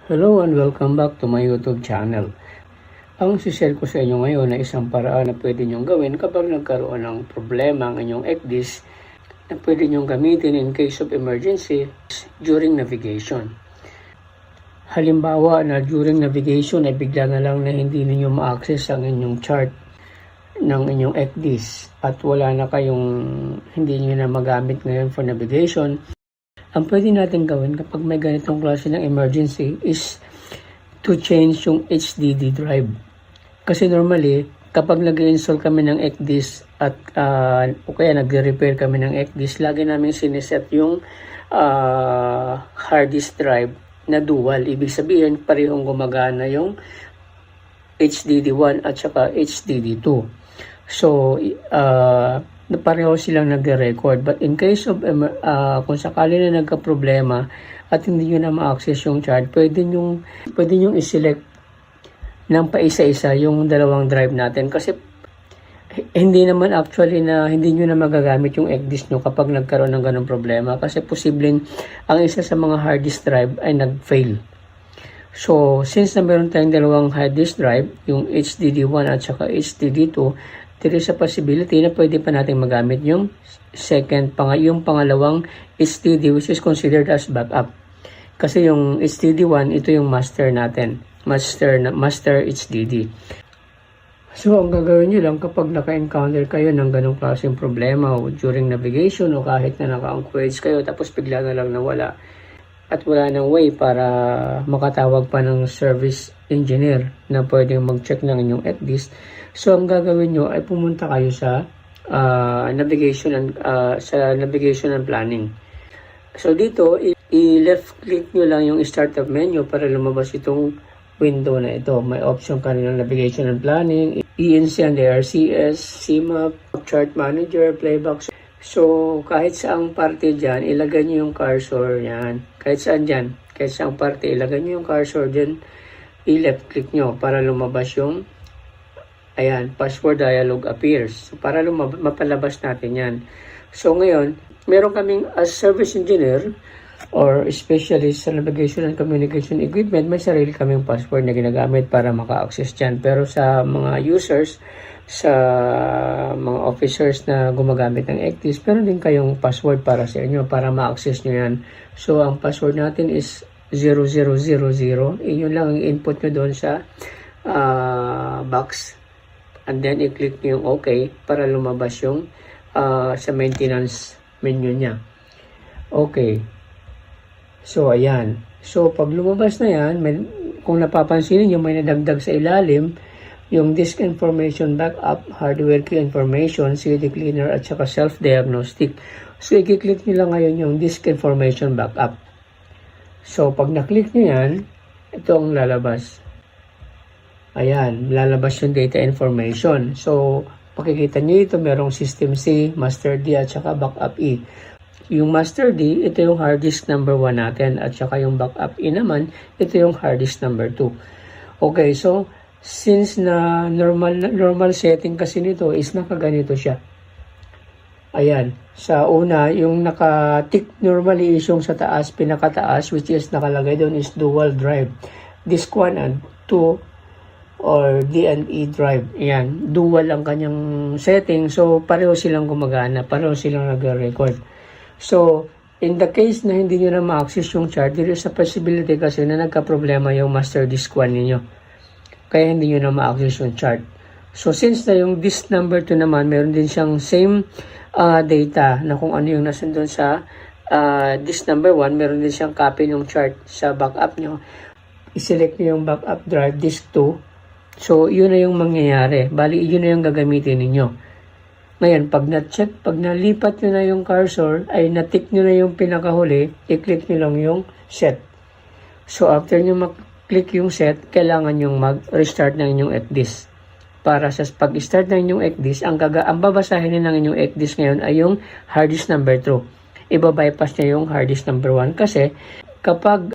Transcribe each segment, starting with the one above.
Hello and welcome back to my YouTube channel. Ang share ko sa inyo ngayon na isang paraan na pwede nyong gawin kapag nagkaroon ng problema ang inyong ECDIS na pwede nyong gamitin in case of emergency during navigation. Halimbawa na during navigation ay bigla na lang na hindi ninyo ma-access ang inyong chart ng inyong ECDIS at wala na kayong hindi nyo na magamit ngayon for navigation. Ang pwede natin gawin kapag may ganitong klase ng emergency is to change yung HDD drive. Kasi normally, kapag nag-install kami ng ECDIS at o kaya nagre-repair kami ng ECDIS, lagi namin siniset yung hard disk drive na dual. Ibig sabihin, parehong gumagana yung HDD1 at saka HDD2. So, pareho silang nagre-record. But in case of kung sakali na nagka-problema at hindi nyo na ma-access yung chart, pwede nyong i-select ng paisa-isa yung dalawang drive natin. Kasi hindi naman actually na hindi nyo na magagamit yung ECDIS nyo kapag nagkaroon ng ganong problema. Kasi posibleng ang isa sa mga hard disk drive ay nag-fail. So, since na meron tayong dalawang hard disk drive, yung HDD1 at saka HDD2, there is a possibility na pwede pa natin magamit yung yung pangalawang HDD which is considered as backup. Kasi yung HDD1, ito yung master natin. Master HDD. So, ang gagawin nyo lang kapag naka-encounter kayo ng ganong klaseng problema o during navigation o kahit na naka-anchorage kayo tapos bigla na lang nawala at wala nang way para makatawag pa ng service engineer na pwedeng mag-check ng inyong ECDIS. So, ang gagawin nyo ay pumunta kayo sa navigation and planning. So, dito, i-left click nyo lang yung startup menu para lumabas itong window na ito. May option ka ng navigation and planning, ENC and ARCS, CMAP, chart manager, playback. So, kahit saang parte dyan, ilagay nyo yung cursor yan. Kahit saan dyan, kahit saang parte, ilagay nyo yung cursor dyan, i-left click nyo para lumabas yung password dialog appears. So, para mapalabas natin yan. So, ngayon, meron kaming as service engineer or specialist sa navigation and communication equipment, may sarili kaming password na ginagamit para maka-access dyan. Pero sa mga users, sa mga officers na gumagamit ng ECDIS, meron din kayong password para sa inyo, para ma-access nyo yan. So, ang password natin is 0000. Yun lang ang input nyo doon sa box. And then, i-click nyo yung OK para lumabas yung sa maintenance menu niya. Okay. So, ayan. So, pag lumabas na yan, kung napapansin niyo may nadagdag sa ilalim, yung disk information backup, hardware key information, CD cleaner, at saka self-diagnostic. So, i-click nyo lang ngayon yung disk information backup. So, pag na-click nyo yan, ito ang lalabas. Ayan, lalabas yung data information. So, pakikita nyo ito, merong System C, Master D, at saka Backup E. Yung Master D, ito yung hard disk number 1 natin, at saka yung Backup E naman, ito yung hard disk number 2. Okay, so, since na normal setting kasi nito is nakaganito siya. Ayan, sa una, yung naka-tick normally is yung sa taas, pinakataas, which is nakalagay doon is dual drive. Disk 1 and 2, or D&E drive. Ayan, dual ang kanyang setting. So, pareho silang gumagana. Pareho silang nag-record. So, in the case na hindi nyo na ma-access yung chart, there is a possibility kasi na nagka-problema yung master disk 1 ninyo. Kaya hindi nyo na ma-access yung chart. So, since na yung disk number 2 naman, meron din siyang same data na kung ano yung nasan doon sa disk number 1, meron din siyang copy ng chart sa backup nyo. I-select nyo yung backup drive disk 2. So, yun na yung mangyayari. Bali, yun na yung gagamitin ninyo. Ngayon, pag nalipat nyo na yung cursor, ay na-tick nyo na yung pinakahuli, i-click nyo lang yung set. So, after nyo mag-click yung set, kailangan nyo mag-restart ng inyong ECDIS. Para sa pag-start ng inyong ECDIS, ang babasahin ng inyong ECDIS ngayon ay yung hard disk number 2. Iba-bypass nyo yung hard disk number 1 kasi kapag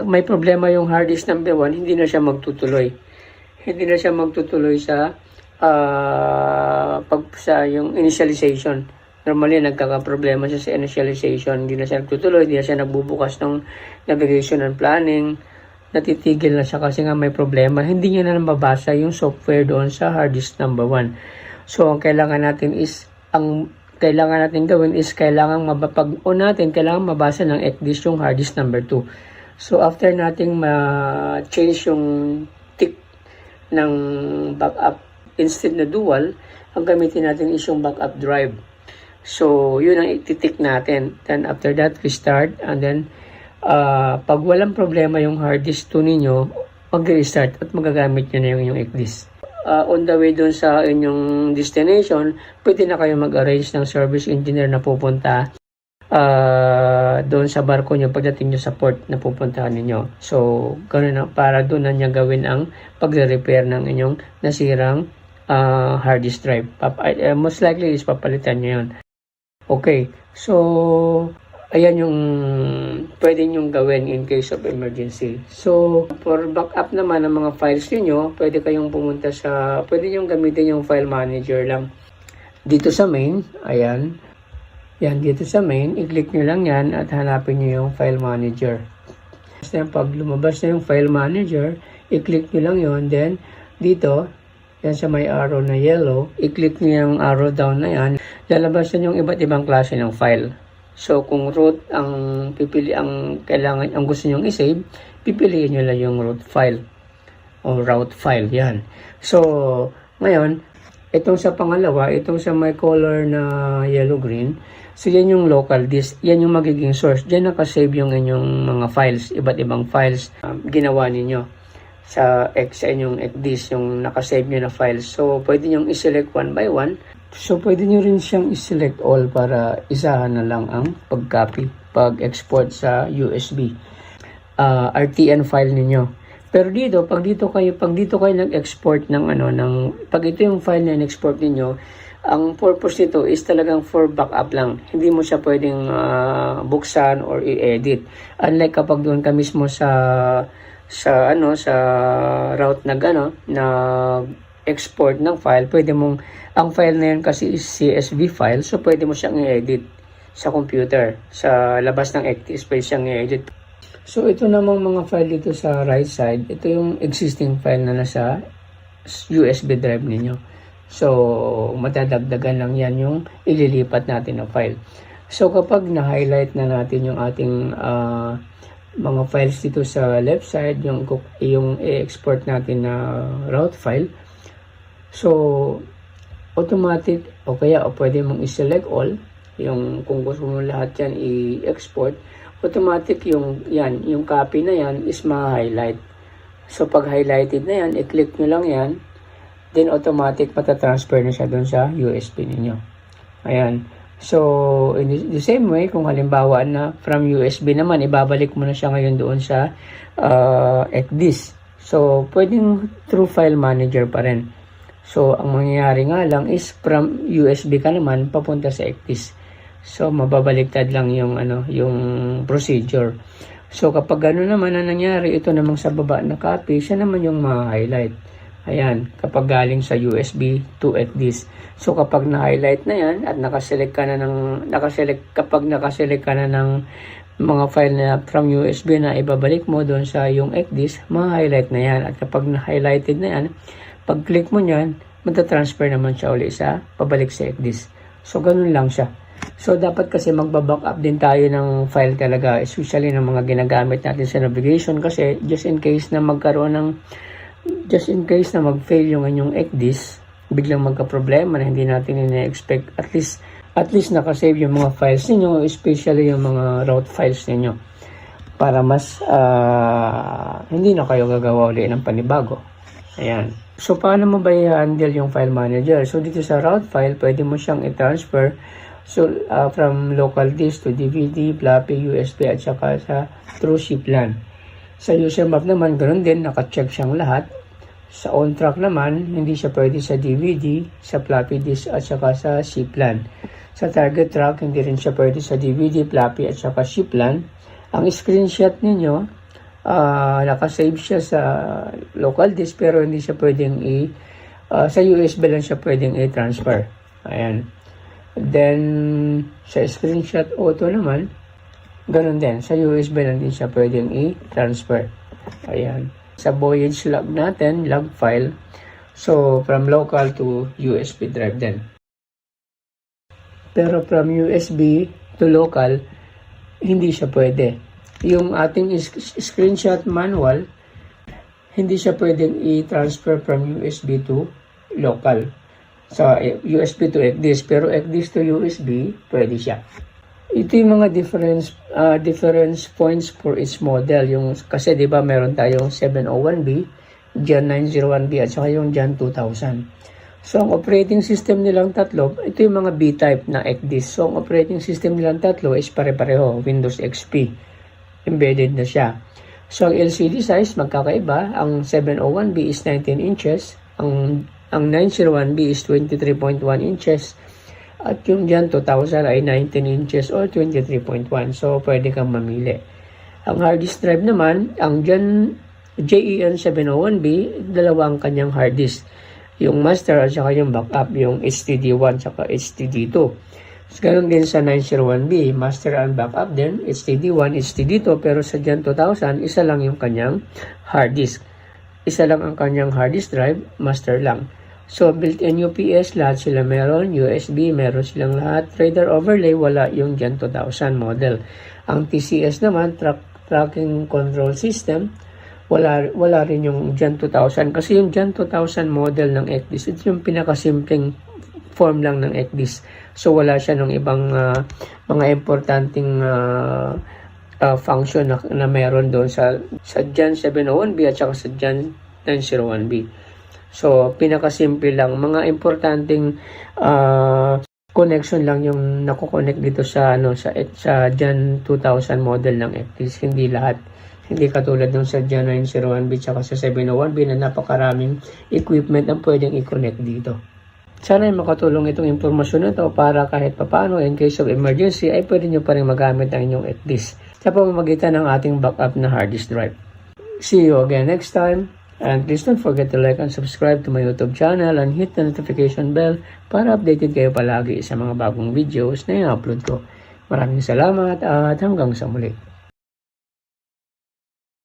may problema yung hard disk number 1, hindi na siya magtutuloy. Hindi na siya magtutuloy sa yung initialization. Normally, nagkakaproblema siya sa initialization. Hindi na siya nagtutuloy, hindi na siya nagbubukas ng navigation and planning. natitigil na siya kasi nga may problema. Hindi niya na mabasa yung software doon sa hard disk number 1. So, ang kailangan natin gawin is kailangan mabasa ng ECDIS yung hard disk number 2. So, after nating ma-change yung tick ng backup instead na dual, ang gamitin natin is yung backup drive. So, yun ang ititik natin. Then, after that, restart. And then, pag walang problema yung hard disk 2 ninyo, mag-restart at magagamit nyo na yung ECDIS. On the way dun sa inyong destination, pwede na kayo mag-arrange ng service engineer na pupunta doon sa barko nyo pagdating nyo sa port na pupuntahan ninyo. So, ganoon na, para doon na niya gawin ang pagre-repair ng inyong nasirang hard disk drive. Most likely is papalitan nyo yun. Okay, so ayan yung pwede nyong gawin in case of emergency. So, for backup naman ng mga files niyo, pwede kayong pumunta pwede nyong gamitin yung file manager lang. Dito sa main, ayan. Yan, dito sa main, i-click nyo lang yan at hanapin nyo yung file manager. Basta pag lumabas na yung file manager, i-click nyo lang yon. Then, dito, yan sa may arrow na yellow, i-click nyo yung arrow down na yan. Lalabas na yung iba't ibang klase ng file. So, kung root ang gusto nyo i-save, pipiliin nyo lang yung root file o route file, yan. So, ngayon, itong sa pangalawa, itong sa may color na yellow-green, so yan yung local disk, yan yung magiging source. Diyan nakasave yung inyong mga files, iba't ibang files ginawa ninyo sa inyong ECDIS, yung nakasave nyo na files. So, pwede nyo i-select one by one. So, pwede nyo rin siyang i-select all para isahan na lang ang pag-copy, pag-export sa USB, RTN file ninyo. Pero dito, pag dito kayo nag-export pag ito yung file na in-export ninyo, ang purpose nito is talagang for backup lang. Hindi mo siya pwedeng buksan or i-edit. Unlike kapag doon ka mismo sa route na export ng file, ang file na yun kasi is CSV file, so pwede mo siyang i-edit sa computer. Sa labas ng ECDIS, pwede siyang i-edit. So, ito namang mga file dito sa right side, ito yung existing file na nasa USB drive ninyo. So, matadagdagan lang yan yung ililipat natin na file. So, kapag na-highlight na natin yung ating mga files dito sa left side, yung i-export natin na route file, so, automatic, o pwede mong i-select all, yung kung gusto mo lahat yan i-export, automatic yung copy na yan is ma-highlight. So, pag highlighted na yan, i-click nyo lang yan, then automatic matatransfer na siya doon sa USB ninyo. Ayan. So, in the same way, kung halimbawa na from USB naman, ibabalik mo na siya ngayon doon sa ECDIS. So, pwedeng through file manager pa rin. So, ang mangyayari nga lang is from USB ka naman papunta sa ECDIS. So, mababaliktad lang yung procedure. So, kapag gano'n naman ang nangyari, ito namang sa baba na copy, siya naman yung ma-highlight. Ayan, kapag galing sa USB to ECDIS. So, kapag na-highlight na yan at kapag nakaselect ka na ng mga file na from USB na ibabalik mo doon sa yung ECDIS, ma-highlight na yan. At kapag na-highlighted na yan, pag-click mo nyan, matatransfer naman siya ulit pabalik sa ECDIS. So, ganun lang siya. So, dapat kasi magba-backup din tayo ng file talaga, especially ng mga ginagamit natin sa navigation kasi just in case na mag-fail yung inyong ECDIS, biglang magka-problema na hindi natin ina-expect, at least nakasave yung mga files ninyo, especially yung mga route files ninyo, para mas hindi na kayo gagawa ulit ng panibago. Ayan. So, paano mo ba i-handle yung file manager? So, dito sa route file, pwede mo siyang i-transfer from local disk to DVD, floppy, USB, at saka through SIP-LAN. Sa user map naman, ganoon din, naka-check siyang lahat. Sa on-track naman, hindi siya pwede sa DVD, sa floppy disk, at saka sa SIP-LAN. Sa target track, hindi rin siya pwede sa DVD, floppy, at saka SIP-LAN. Ang screenshot ninyo, nakasave siya sa local disk, pero hindi siya pwedeng sa USB lang siya pwedeng i-transfer. Ayan. Then, sa screenshot auto naman, ganun din. Sa USB lang din siya pwedeng i-transfer. Ayan. Sa Voyage log natin, log file. So, from local to USB drive din. Pero from USB to local, hindi siya pwede. Yung ating screenshot manual, hindi siya pwedeng i-transfer from USB to local. Sa USB to XDisk, pero XDisk to USB, pwede siya. Ito yung mga difference points for each model. Kasi di ba meron tayong 701B, Gen 901B at saka yung Gen 2000. So ang operating system nilang tatlo, ito yung mga B-type na XDisk. So ang operating system nilang tatlo is pare-pareho, Windows XP. Embedded na siya. So ang LCD size magkakaiba, ang 701B is 19 inches, ang 901B is 23.1 inches, at yung Gen 2000 ay 19 inches or 23.1. So pwede kang mamili. Ang hard disk drive naman, ang JEN 701B, dalawang kanyang hard disk. Yung master at saka yung backup, yung HDD1 at saka HDD2. So, ganun din sa 901B, master and backup din, HDD1, HDD2, pero sa Gen 2000, isa lang yung kanyang hard disk. Isa lang ang kanyang hard disk drive, master lang. So, built-in UPS, lahat sila meron, USB, meron silang lahat. Trader overlay, wala yung Gen 2000 model. Ang TCS naman, tracking control system, wala rin yung Gen 2000 kasi yung Gen 2000 model ng XDisk, ito yung pinakasimpleng form lang ng XDisk. So wala siya ng ibang mga importanteng function na meron doon sa Gen 701B at saka sa Gen 901B. So pinakasimple lang, mga importanteng connection lang yung nako-connect dito sa Gen 2000 model ng XDisk, hindi lahat. Hindi katulad nung sa Gen 901B at sa 701B na napakaraming equipment ang pwedeng i-connect dito. Sana ay makatulong itong impormasyon na ito para kahit papaano in case of emergency ay pwede nyo pa rin magamit ang inyong XDisk sa pamamagitan ng ating backup na hard disk drive. See you again next time, and please don't forget to like and subscribe to my YouTube channel and hit the notification bell para updated kayo palagi sa mga bagong videos na i-upload ko. Maraming salamat at hanggang sa muli.